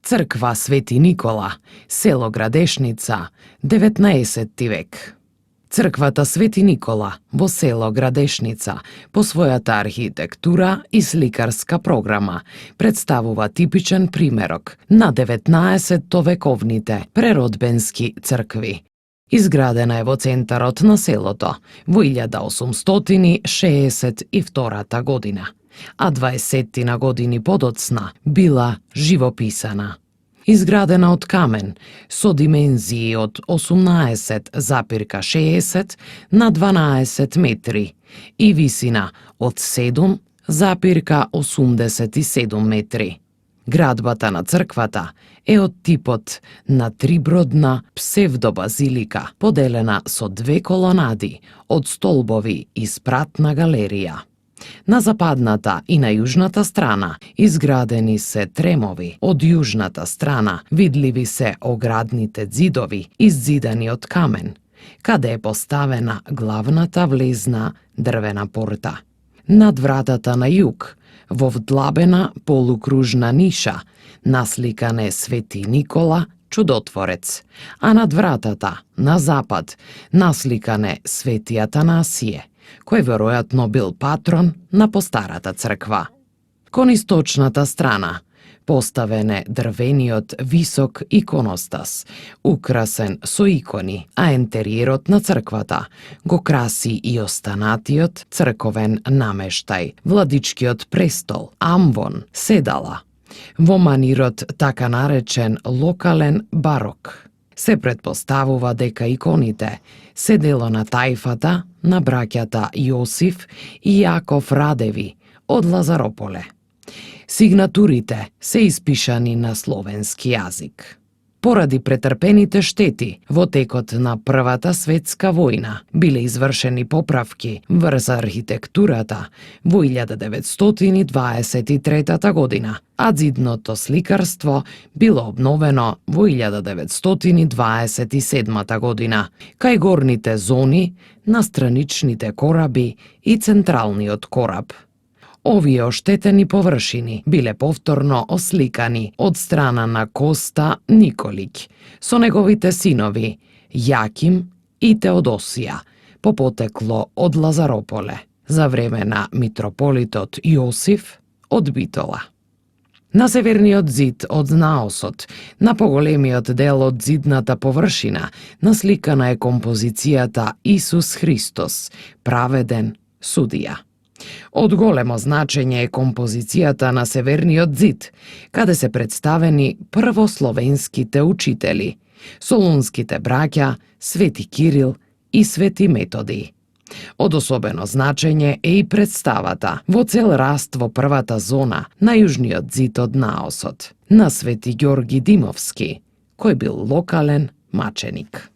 Црква Свети Никола, село Градешница, 19 век. Црквата Свети Никола во село Градешница по својата архитектура и сликарска програма представува типичен примерок на 19-вековните преродбенски цркви. Изградена е во центарот на селото во 1862 година, а 20 години подоцна била живописана. Изградена од камен со димензии од 18,60 на 12 метри и висина од 7,87 метри. Градбата на црквата е од типот на трибродна псевдобазилика, поделена со две колонади од столбови и спратна галерија. На западната и на јужната страна изградени се тремови. Од јужната страна видливи се оградните ѕидови, иззидани од камен, каде е поставена главната влезна дрвена порта. Над вратата на југ, во вдлабена полукружна ниша, насликан е Свети Никола, чудотворец, а над вратата на запад насликан е Свети Атанасије, кој веројатно бил патрон на постарата црква. Кон источната страна поставен е дрвениот висок иконостас, украсен со икони, а ентериерот на црквата го краси и останатиот црковен намештај, владичкиот престол, амвон, седала, во манирот така наречен локален барок. Се претпоставува дека иконите се дело на тајфата на браќата Јосиф и Јаков Радеви од Лазарополе. Сигнатурите се испишани на словенски јазик. Поради претрпените штети во текот на Првата светска војна биле извршени поправки врз архитектурата во 1923 година, а ѕидното сликарство било обновено во 1927 година, кај горните зони на страничните кораби и централниот кораб. Овие оштетени површини биле повторно осликани од страна на Коста Николиќ со неговите синови Јаким и Теодосија по потекло од Лазарополе за време на митрополитот Јосиф од Битола. На северниот ѕид од наосот, на поголемиот дел од ѕидната површина, насликана е композицијата Исус Христос, праведен судија. Од големо значење е композицијата на северниот ѕид, каде се представени првословенските учители, солунските браќа Свети Кирил и Свети Методи. Од особено значење е и представата во цел раст во првата зона на јужниот ѕид од наосот, на Свети Ѓорги Димовски, кој бил локален маченик.